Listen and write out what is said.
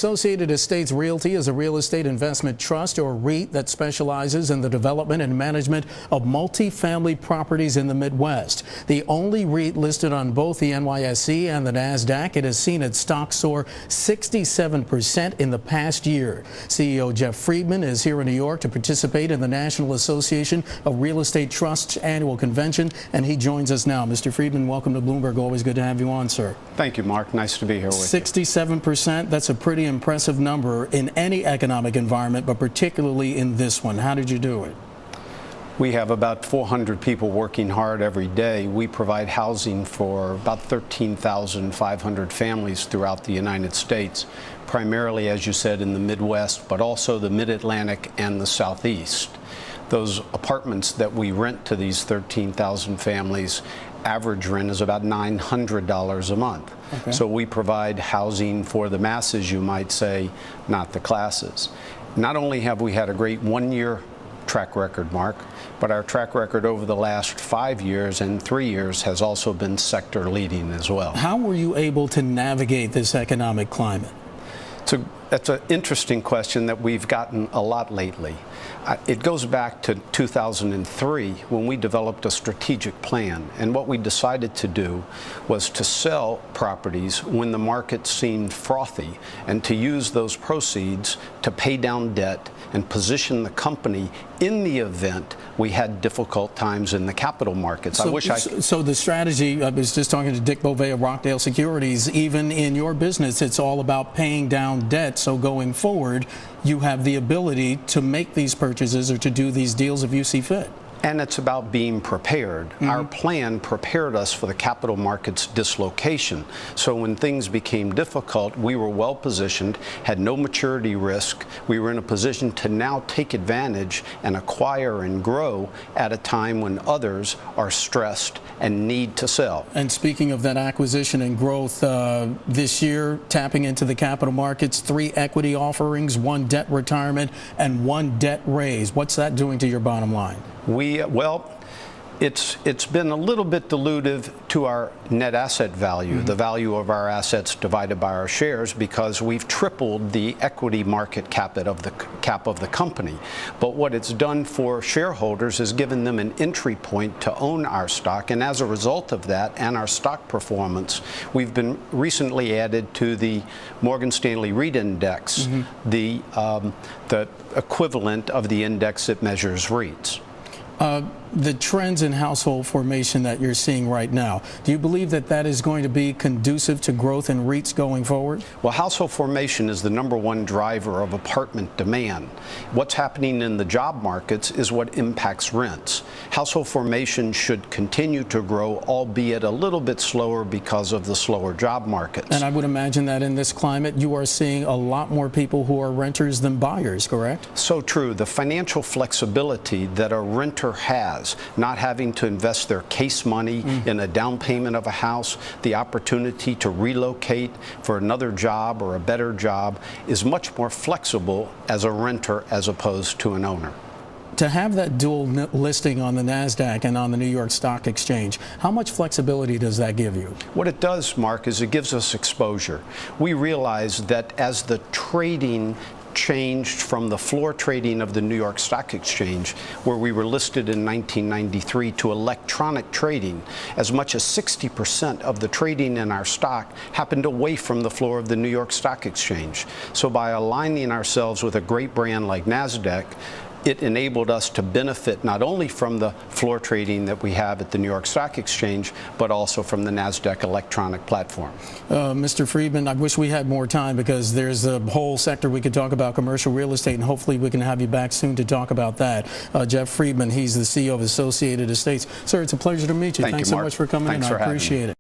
Associated Estates Realty is a real estate investment trust or REIT that specializes in the development and management of multifamily properties in the Midwest. The only REIT listed on both the NYSE and the NASDAQ, it has seen its stock soar 67% in the past year. CEO Jeff Friedman is here in New York to participate in the National Association of Real Estate Trusts annual convention, and he joins us now. Mr. Friedman, welcome to Bloomberg. Always good to have you on, sir. Thank you, Mark. Nice to be here with you. 67%, that's a pretty impressive number in any economic environment, but particularly in this one. How did you do it? We have about 400 people working hard every day. We provide housing for about 13,500 families throughout the United States, primarily, as you said, in the Midwest, but also the Mid-Atlantic and the Southeast. Those apartments that we rent to these 13,000 families, average rent is about $900 a month. Okay. So we provide housing for the masses, you might say, not the classes. Not only have we had a great one-year track record, Mark, but our track record over the last 5 years and 3 years has also been sector leading as well. How were you able to navigate this economic climate? That's an interesting question that we've gotten a lot lately. It goes back to 2003 when we developed a strategic plan, and what we decided to do was to sell properties when the market seemed frothy and to use those proceeds to pay down debt and position the company in the event we had difficult times in the capital markets. So the strategy, I was just talking to Dick Bovee of Rockdale Securities, even in your business, it's all about paying down debt. So going forward, you have the ability to make these purchases or to do these deals if you see fit. And it's about being prepared. Mm-hmm. Our plan prepared us for the capital markets dislocation. So when things became difficult, we were well positioned, had no maturity risk. We were in a position to now take advantage and acquire and grow at a time when others are stressed and need to sell. And speaking of that acquisition and growth, this year, tapping into the capital markets, 3 equity offerings, 1 debt retirement, and 1 debt raise. What's that doing to your bottom line? Well, it's been a little bit dilutive to our net asset value, mm-hmm. the value of our assets divided by our shares, because we've tripled the equity market cap of the company. But what it's done for shareholders is given them an entry point to own our stock, and as a result of that and our stock performance, we've been recently added to the Morgan Stanley REIT Index, mm-hmm. the equivalent of the index that measures REITs. The trends in household formation that you're seeing right now, do you believe that that is going to be conducive to growth in REITs going forward? Well, household formation is the #1 driver of apartment demand. What's happening in the job markets is what impacts rents. Household formation should continue to grow, albeit a little bit slower because of the slower job markets. And I would imagine that in this climate, you are seeing a lot more people who are renters than buyers, correct? So true. The financial flexibility that a renter has, not having to invest their case money in a down payment of a house, the opportunity to relocate for another job or a better job, is much more flexible as a renter as opposed to an owner. To have that dual listing on the NASDAQ and on the New York Stock Exchange, how much flexibility does that give you? What it does, Mark, is it gives us exposure. We realize that as the trading changed from the floor trading of the New York Stock Exchange, where we were listed in 1993, to electronic trading, as much as 60% of the trading in our stock happened away from the floor of the New York Stock Exchange. So by aligning ourselves with a great brand like NASDAQ, it enabled us to benefit not only from the floor trading that we have at the New York Stock Exchange, but also from the NASDAQ electronic platform. Mr. Friedman, I wish we had more time because there's a whole sector we could talk about, commercial real estate, and hopefully we can have you back soon to talk about that. Jeff Friedman, he's the CEO of Associated Estates. Sir, it's a pleasure to meet you. Thanks so much for coming in. I appreciate it.